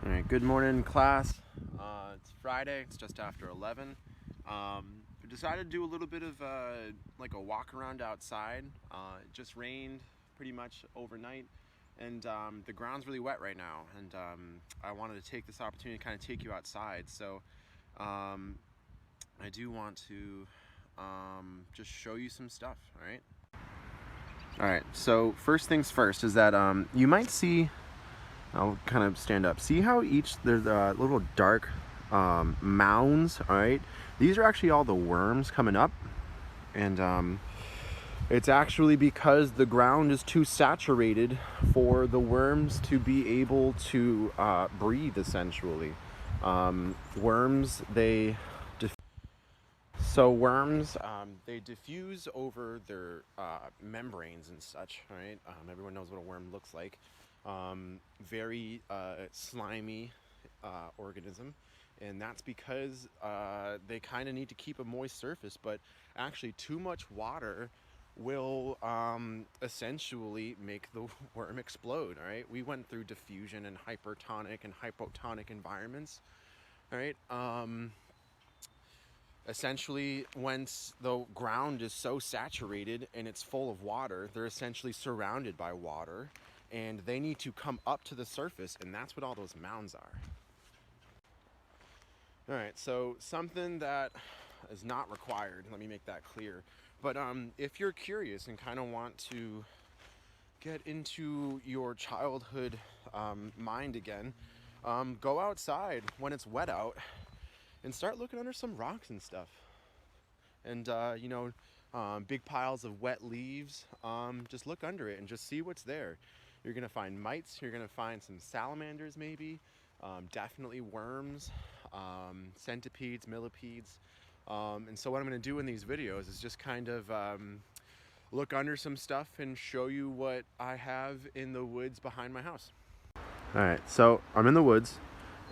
All right, good morning, class. It's Friday. It's just after 11. We decided to do a little bit of like a walk around outside. It just rained pretty much overnight, and the ground's really wet right now. And I wanted to take this opportunity to kind of take you outside. So I do want to just show you some stuff. All right. All right. So first things first is that you might see. I'll kind of stand up. See how there's little dark mounds, all right? These are actually all the worms coming up. And it's actually because the ground is too saturated for the worms to be able to breathe, essentially. Worms, they diffuse over their membranes and such, right? Everyone knows what a worm looks like. Very slimy organism, and that's because they kind of need to keep a moist surface, but actually too much water will essentially make the worm explode. All right, we went through diffusion and hypertonic and hypotonic environments. All right, essentially, once the ground is so saturated and it's full of water, they're essentially surrounded by water, and they need to come up to the surface, and that's what all those mounds are. All right, so something that is not required, let me make that clear, but if you're curious and kind of want to get into your childhood mind again, go outside when it's wet out and start looking under some rocks and stuff. And big piles of wet leaves, just look under it and just see what's there. You're gonna find mites, you're gonna find some salamanders maybe, definitely worms, centipedes, millipedes. And so what I'm gonna do in these videos is just kind of look under some stuff and show you what I have in the woods behind my house. All right, so I'm in the woods,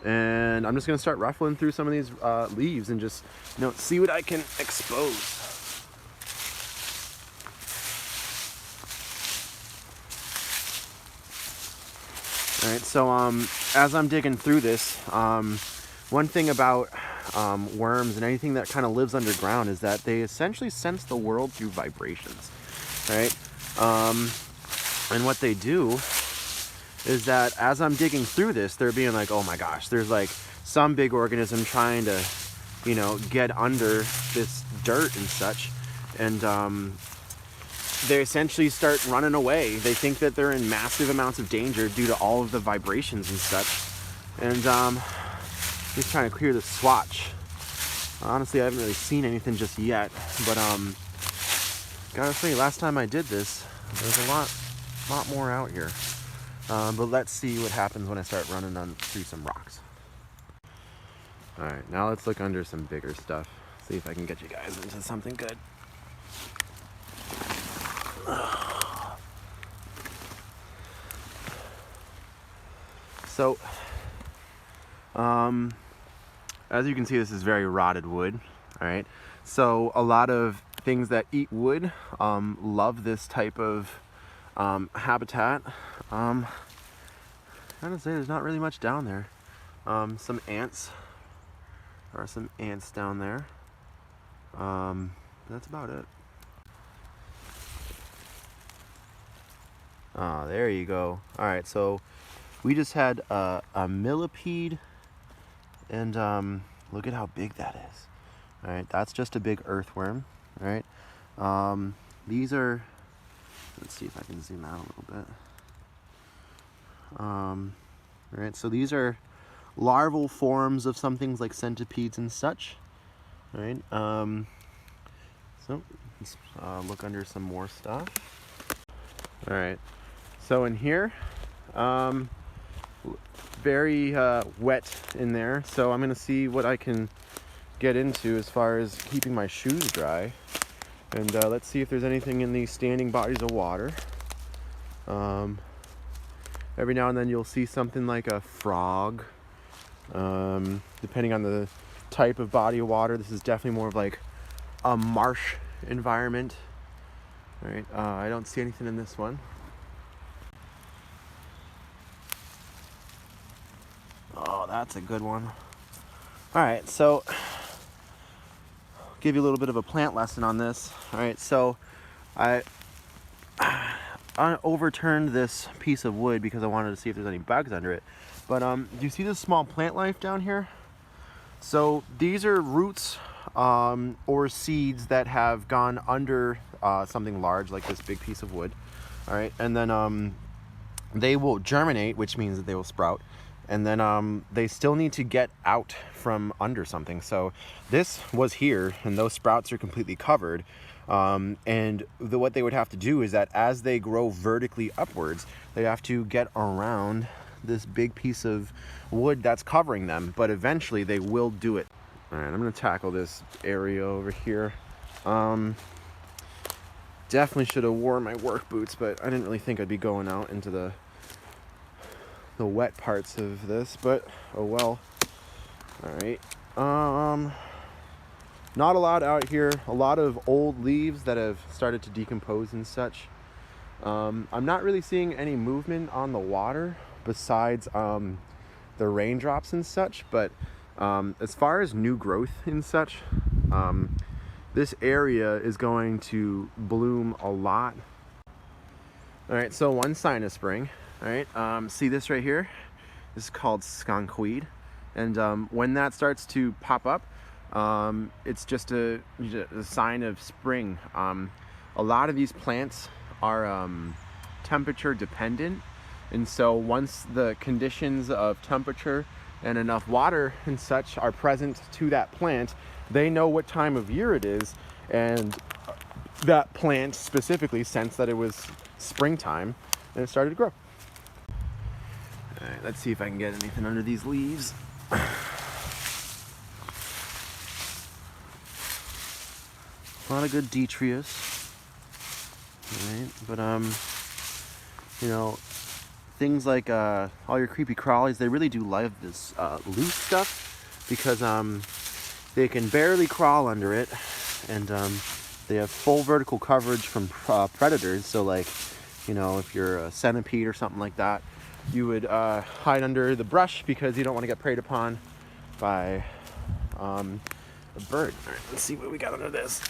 and I'm just gonna start ruffling through some of these leaves and just see what I can expose. All right, so as I'm digging through this, one thing about worms and anything that kind of lives underground is that they essentially sense the world through vibrations, right? And what they do is that as I'm digging through this, they're being like, oh my gosh, there's like some big organism trying to, get under this dirt and such. And they essentially start running away. They think that they're in massive amounts of danger due to all of the vibrations and such. And just trying to clear the swatch. Honestly, I haven't really seen anything just yet, but gotta say, last time I did this, there's a lot more out here. But let's see what happens when I start running through some rocks. All right, now let's look under some bigger stuff. See if I can get you guys into something good. So, as you can see, this is very rotted wood. All right, so a lot of things that eat wood love this type of habitat. I'm gonna say there's not really much down there. Some ants. There are some ants down there. That's about it. Ah, there you go. All right, so we just had a millipede, and look at how big that is. All right, that's just a big earthworm. All right, these are. Let's see if I can zoom out a little bit. All right, so these are larval forms of some things like centipedes and such. All right, so let's look under some more stuff. All right, so in here, very wet in there, so I'm gonna see what I can get into as far as keeping my shoes dry. And let's see if there's anything in these standing bodies of water. Every now and then you'll see something like a frog. Depending on the type of body of water, this is definitely more of like a marsh environment. All right, I don't see anything in this one. That's a good one. All right, so give you a little bit of a plant lesson on this. All right, so I overturned this piece of wood because I wanted to see if there's any bugs under it. But do you see this small plant life down here? So these are roots or seeds that have gone under something large like this big piece of wood. All right, and then they will germinate, which means that they will sprout. And then they still need to get out from under something. So this was here, and those sprouts are completely covered. And what they would have to do is that as they grow vertically upwards, they have to get around this big piece of wood that's covering them. But eventually they will do it. All right, I'm gonna tackle this area over here. Definitely should have worn my work boots, but I didn't really think I'd be going out into the wet parts of this, but oh well. All right, not a lot out here. A lot of old leaves that have started to decompose and such. I'm not really seeing any movement on the water besides the raindrops and such, but as far as new growth and such, this area is going to bloom a lot. All right, so one sign of spring. All right, see this right here? This is called skunkweed, and when that starts to pop up, it's just a sign of spring. A lot of these plants are temperature dependent, and so once the conditions of temperature and enough water and such are present to that plant, they know what time of year it is, and that plant specifically sensed that it was springtime and it started to grow. All right, let's see if I can get anything under these leaves. A lot of good detritus. All right, but you know, things like all your creepy crawlies, they really do love this loose stuff because they can barely crawl under it, and they have full vertical coverage from predators. So like, you know, if you're a centipede or something like that, you would hide under the brush because you don't want to get preyed upon by a bird. All right, let's see what we got under this.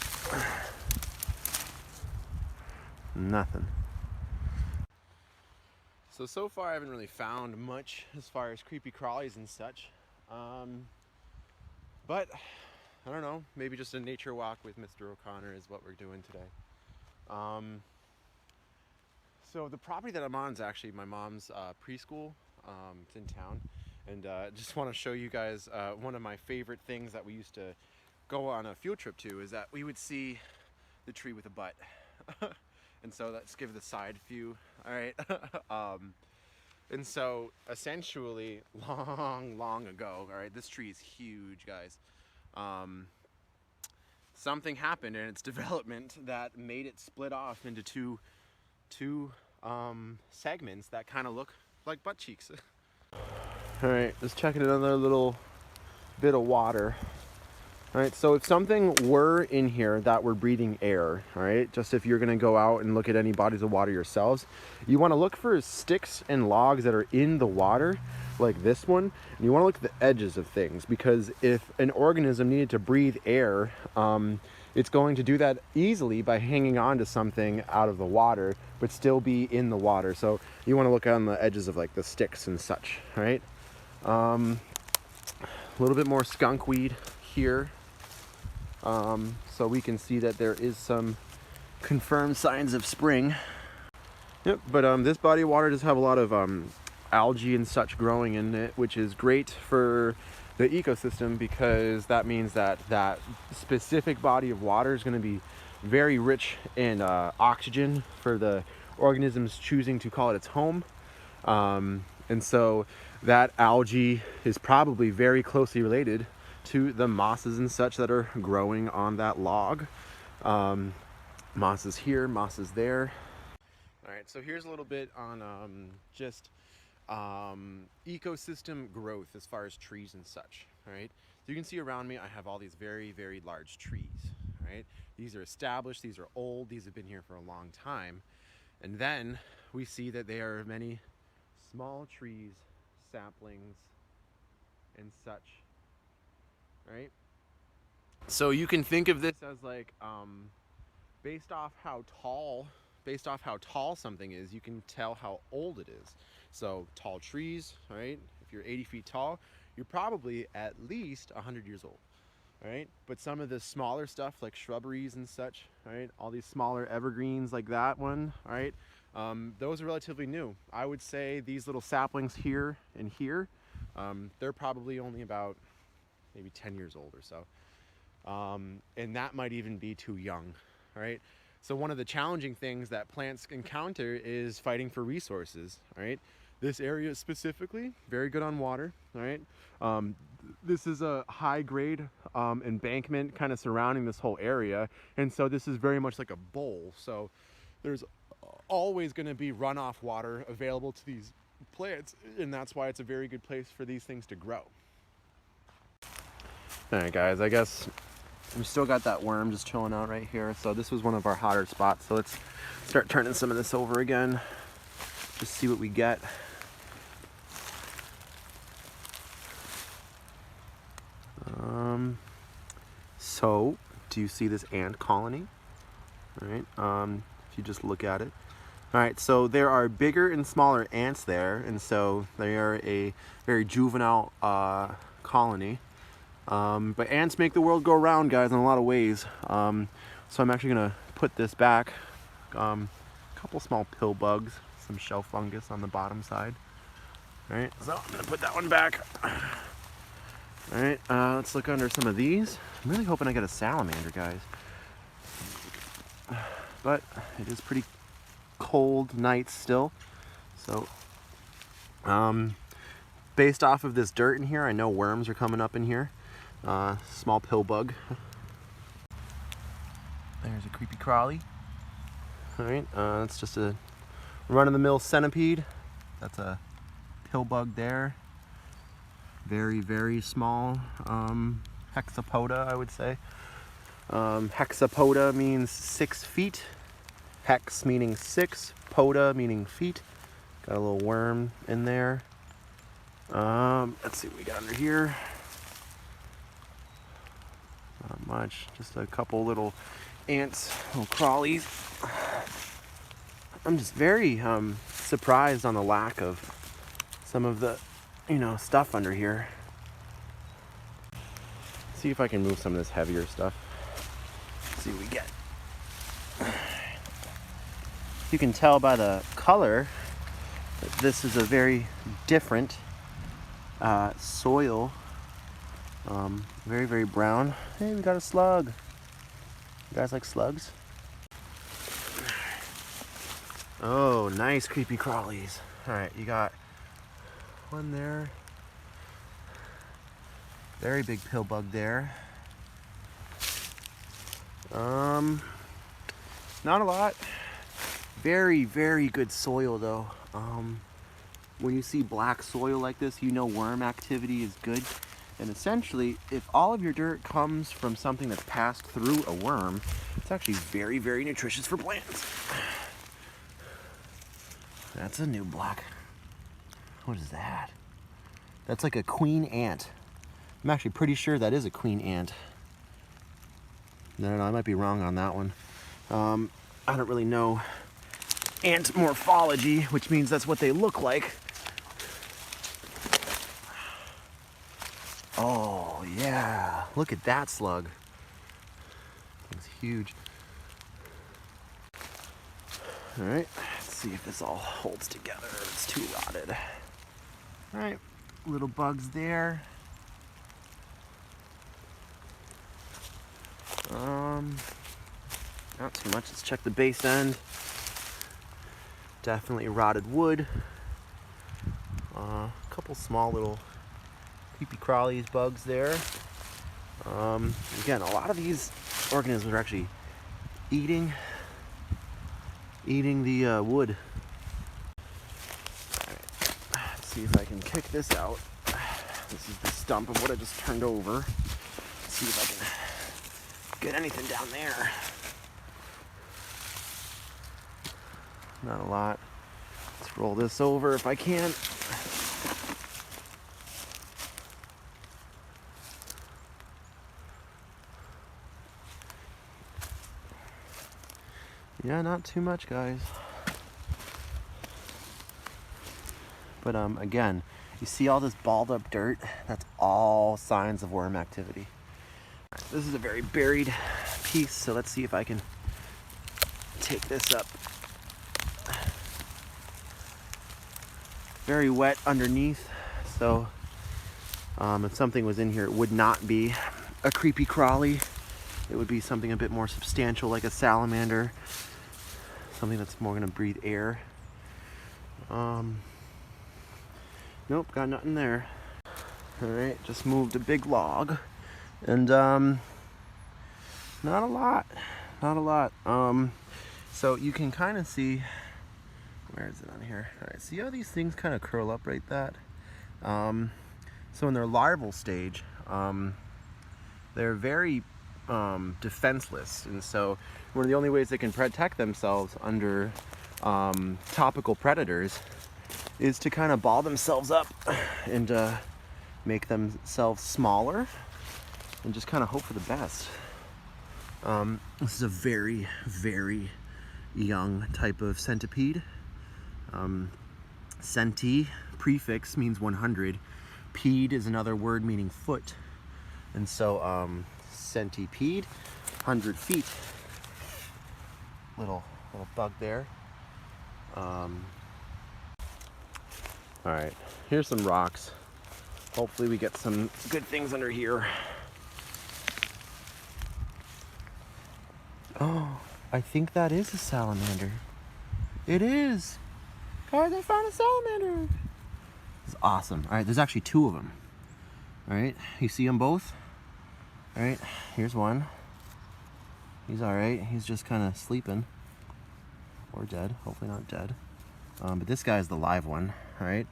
Nothing. So far I haven't really found much as far as creepy crawlies and such. But I don't know, maybe just a nature walk with Mr. O'Connor is what we're doing today. So the property that I'm on is actually my mom's preschool. It's in town, and just want to show you guys one of my favorite things that we used to go on a field trip to is that we would see the tree with a butt. And so let's give the side view. All right. And so essentially long ago, all right, this tree is huge, guys. Something happened in its development that made it split off into two segments that kind of look like butt cheeks. All right, just checking another little bit of water. All right, so if something were in here that were breathing air, all right, just if you're gonna go out and look at any bodies of water yourselves, you wanna look for sticks and logs that are in the water, like this one, and you wanna look at the edges of things, because if an organism needed to breathe air, it's going to do that easily by hanging on to something out of the water, but still be in the water. So you wanna look on the edges of like the sticks and such, all right? A little bit more skunkweed here. So we can see that there is some confirmed signs of spring. Yep, but this body of water does have a lot of algae and such growing in it, which is great for the ecosystem because that means that that specific body of water is going to be very rich in oxygen for the organisms choosing to call it its home. And so that algae is probably very closely related to the mosses and such that are growing on that log. Mosses here, mosses there. All right, so here's a little bit on just ecosystem growth as far as trees and such. All right, so you can see around me I have all these very large trees. All right, these are established, these are old, these have been here for a long time. And then we see that there are many small trees, saplings, and such, right? So you can think of this as like, based off how tall something is, you can tell how old it is. So tall trees, right? If you're 80 feet tall, you're probably at least 100 years old, right? But some of the smaller stuff like shrubberies and such, right? All these smaller evergreens like that one, right? Those are relatively new. I would say these little saplings here and here, they're probably only about maybe 10 years old or so. And that might even be too young, right? So one of the challenging things that plants encounter is fighting for resources, right? This area specifically, very good on water, right? This is a high grade embankment kind of surrounding this whole area. And so this is very much like a bowl. So there's always going to be runoff water available to these plants. And that's why it's a very good place for these things to grow. All right, guys, I guess we still got that worm just chilling out right here. So this was one of our hotter spots. So let's start turning some of this over again. Just see what we get. So do you see this ant colony? All right, if you just look at it. All right, so there are bigger and smaller ants there, and so they are a very juvenile colony. But ants make the world go round, guys, in a lot of ways. So I'm actually gonna put this back. A couple small pill bugs, some shell fungus on the bottom side. All right, so I'm gonna put that one back. All right, let's look under some of these. I'm really hoping I get a salamander, guys. But it is pretty cold nights still. So, based off of this dirt in here, I know worms are coming up in here. Small pill bug. There's a creepy crawly. All right, that's just a run-of-the-mill centipede. That's a pill bug there. Very, very small hexapoda, I would say. Hexapoda means 6 feet. Hex meaning 6, poda meaning feet. Got a little worm in there. Let's see what we got under here. Not much, just a couple little ants, little crawlies. I'm just very surprised on the lack of some of the, stuff under here. See if I can move some of this heavier stuff. See what we get. You can tell by the color that this is a very different soil. Very, very brown. Hey, we got a slug. You guys like slugs? Oh, nice creepy crawlies. All right, you got one there. Very big pill bug there. Not a lot. Very, very good soil though. When you see black soil like this, you know worm activity is good. And essentially, if all of your dirt comes from something that's passed through a worm, it's actually very, very nutritious for plants. That's a new block. What is that? That's like a queen ant. I'm actually pretty sure that is a queen ant. No, I might be wrong on that one. I don't really know ant morphology, which means that's what they look like. Oh, yeah. Look at that slug. It's huge. All right, let's see if this all holds together. It's too rotted. All right, little bugs there. Not too much. Let's check the base end. Definitely rotted wood. A couple small little creepy crawlies bugs there. Again, a lot of these organisms are actually eating the wood. All right, let's see if I can kick this out. This is the stump of what I just turned over. Let's see if I can get anything down there. Not a lot. Let's roll this over if I can. Yeah, not too much, guys. But again, you see all this balled up dirt? That's all signs of worm activity. Right, this is a very buried piece, so let's see if I can take this up. Very wet underneath, so if something was in here, it would not be a creepy crawly. It would be something a bit more substantial, like a salamander, something that's more gonna breathe air. Nope, got nothing there. All right, just moved a big log, and not a lot. So you can kind of see, where is it on here? All right, see how these things kind of curl up right that? So in their larval stage, they're very defenseless, and so one of the only ways they can protect themselves under topical predators is to kind of ball themselves up and make themselves smaller and just kind of hope for the best. This is a very, very young type of centipede. Centi, prefix, means 100. Pede is another word meaning foot. And so centipede, 100 feet. Little bug there. All right, here's some rocks. Hopefully we get some good things under here. Oh, I think that is a salamander. It is. Guys, I found a salamander. This is awesome. All right, there's actually two of them. All right, you see them both? All right, here's one. He's all right. He's just kind of sleeping or dead. Hopefully not dead. But this guy is the live one. All right.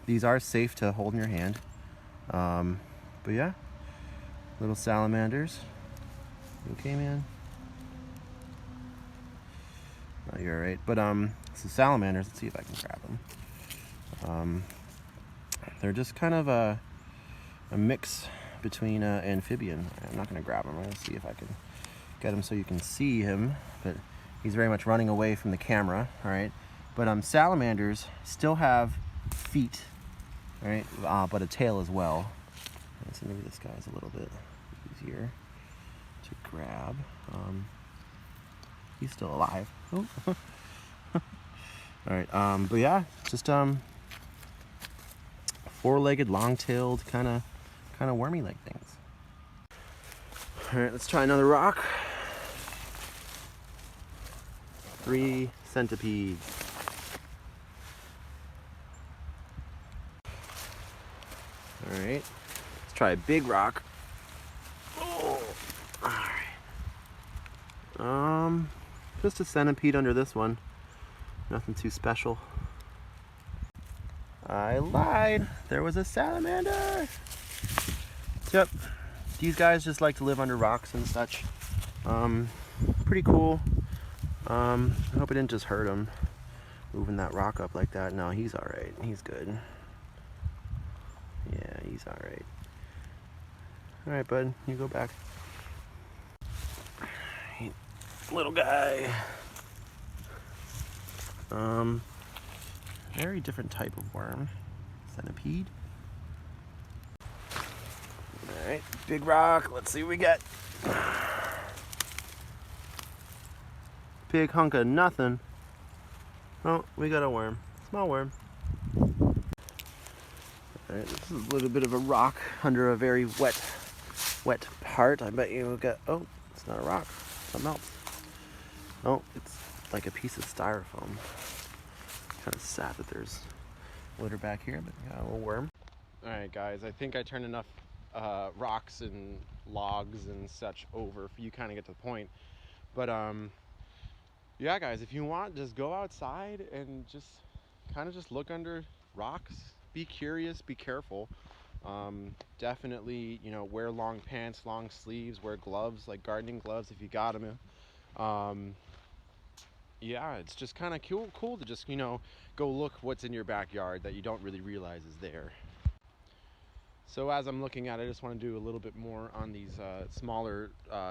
These are safe to hold in your hand. But yeah, little salamanders. You okay, man? Oh, you're all right. But so salamanders. Let's see if I can grab them. They're just kind of a mix between amphibian. I'm not gonna grab him. I'm gonna see if I can get him so you can see him. But he's very much running away from the camera. All right. But salamanders still have feet, all right, but a tail as well. Right, so maybe this guy's a little bit easier to grab. He's still alive. Oh. All right, but yeah, just four-legged, long-tailed, kind of wormy-like things. All right, let's try another rock. 3 centipedes. All right, let's try a big rock. Oh, all right. Just a centipede under this one. Nothing too special. I lied. There was a salamander. Yep. These guys just like to live under rocks and such. Pretty cool. I hope it didn't just hurt him moving that rock up like that. No, he's all right. He's good. Yeah, he's all right. All right, bud, you go back. Little guy. Very different type of worm. Centipede. All right, big rock. Let's see what we get. Big hunk of nothing. Oh, we got a worm. Small worm. Alright, this is a little bit of a rock under a very wet part. I bet you will get, oh, it's not a rock, something else. Oh, it's like a piece of styrofoam. Kind of sad that there's litter back here, but got a little worm. Alright guys, I think I turned enough rocks and logs and such over for you kind of get to the point. But yeah guys, if you want, just go outside and just kind of just look under rocks. Be curious, be careful. Definitely, you know, wear long pants, long sleeves, wear gloves, like gardening gloves if you got them. Yeah, it's just kind of cool to just, you know, go look what's in your backyard that you don't really realize is there. So as I'm looking at it, I just want to do a little bit more on these smaller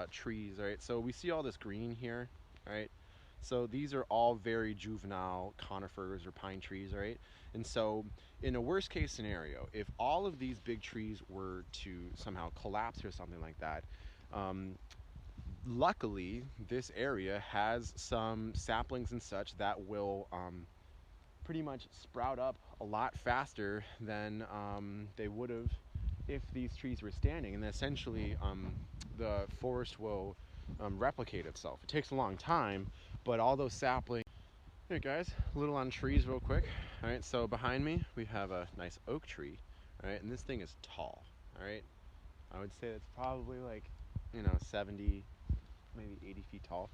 trees, right? So we see all this green here, right? So these are all very juvenile conifers or pine trees, right? And so in a worst case scenario, if all of these big trees were to somehow collapse or something like that, um, luckily this area has some saplings and such that will pretty much sprout up a lot faster than they would have if these trees were standing. And essentially the forest will replicate itself. It takes a long time, but all those saplings. Hey guys, a little on trees real quick. All right, so behind me we have a nice oak tree. All right, and this thing is tall. All right, I would say it's probably like, 70, maybe 80 feet tall.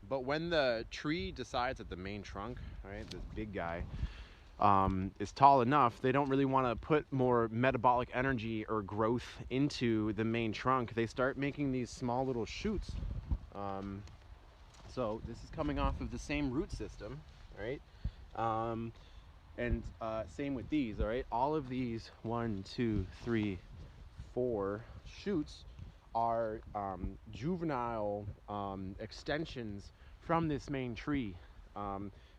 But when the tree decides that the main trunk, right, this big guy, is tall enough, they don't really want to put more metabolic energy or growth into the main trunk. They start making these small little shoots. So this is coming off of the same root system, right? And same with these, all right? All of these 1, 2, 3, 4 shoots are juvenile extensions from this main tree.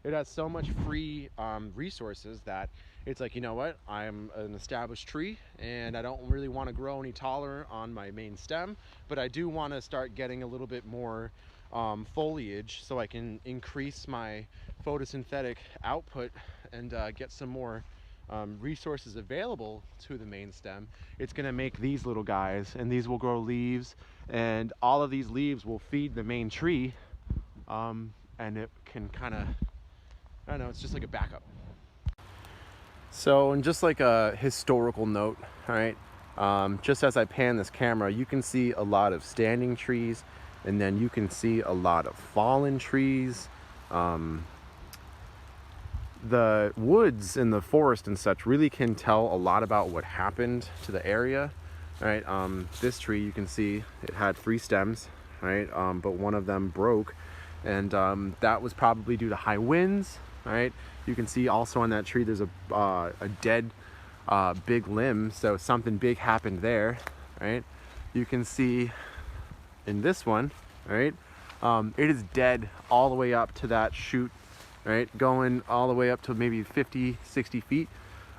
It has so much free resources that it's like, you know what, I'm an established tree and I don't really want to grow any taller on my main stem, but I do want to start getting a little bit more foliage so I can increase my photosynthetic output and get some more resources available to the main stem. It's going to make these little guys, and these will grow leaves, and all of these leaves will feed the main tree, and it can kind of, I don't know, it's just like a backup. So, and just like a historical note, all right, just as I pan this camera, you can see a lot of standing trees, and then you can see a lot of fallen trees. The woods in the forest and such really can tell a lot about what happened to the area. All right, this tree, you can see it had 3 stems, right? But one of them broke, and that was probably due to high winds. All right, you can see also on that tree there's a dead big limb, so something big happened there, right? You can see in this one, right, it is dead all the way up to that shoot, right, going all the way up to maybe 50, 60 feet.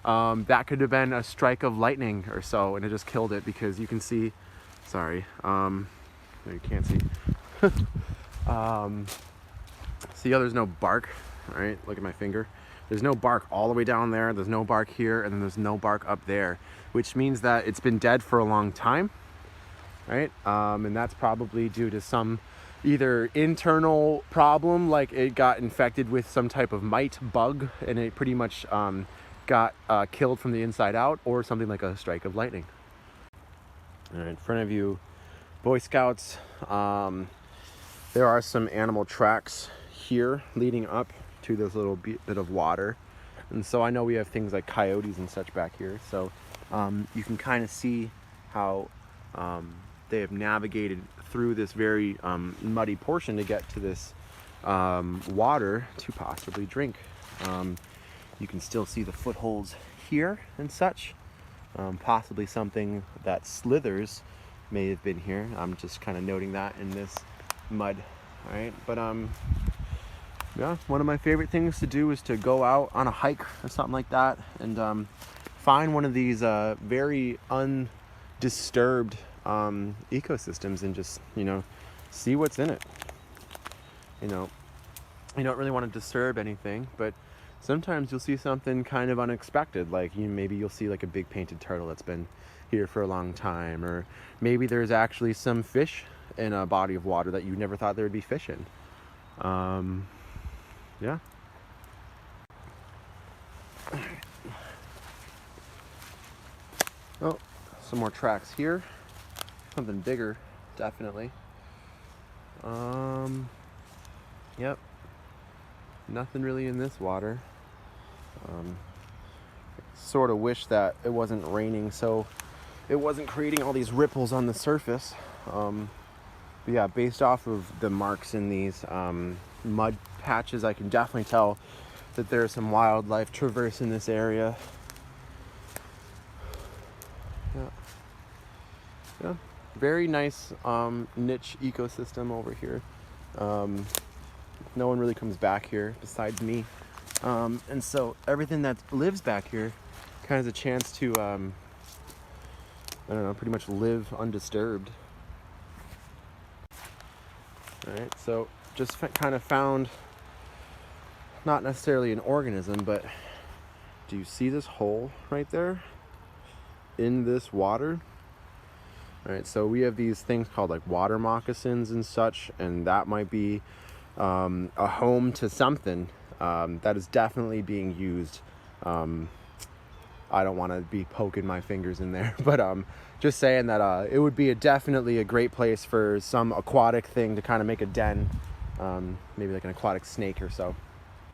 That could have been a strike of lightning or so, and it just killed it, because you can see, sorry, no, you can't see. See how there's no bark, right? Look at my finger. There's no bark all the way down there, there's no bark here, and then there's no bark up there, which means that it's been dead for a long time, right? And that's probably due to some either internal problem, like it got infected with some type of mite bug and it pretty much got killed from the inside out, or something like a strike of lightning. All right, in front of you, Boy Scouts. There are some animal tracks here leading up to this little bit of water, and so I know we have things like coyotes and such back here, so you can kind of see how they have navigated through this very muddy portion to get to this water to possibly drink. You can still see the footholds here and such. Possibly something that slithers may have been here. I'm just kind of noting that in this mud. All right, but yeah, one of my favorite things to do is to go out on a hike or something like that and find one of these very undisturbed ecosystems and just, see what's in it. You don't really want to disturb anything, but sometimes you'll see something kind of unexpected, like maybe you'll see like a big painted turtle that's been here for a long time, or maybe there's actually some fish in a body of water that you never thought there would be fish in. Yeah. Oh, some more tracks here. Something bigger, definitely. Yep. Nothing really in this water. Sort of wish that it wasn't raining, so it wasn't creating all these ripples on the surface. But yeah, based off of the marks in these mud patches, I can definitely tell that there's some wildlife traversing this area. Yeah. Very nice niche ecosystem over here. No one really comes back here besides me. And so everything that lives back here kind of has a chance to, I don't know, pretty much live undisturbed. All right, so just kind of found, not necessarily an organism, but do you see this hole right there in this water? All right, so we have these things called like water moccasins and such, and that might be a home to something that is definitely being used. I don't want to be poking my fingers in there, but just saying that it would be definitely a great place for some aquatic thing to kind of make a den, maybe like an aquatic snake or so.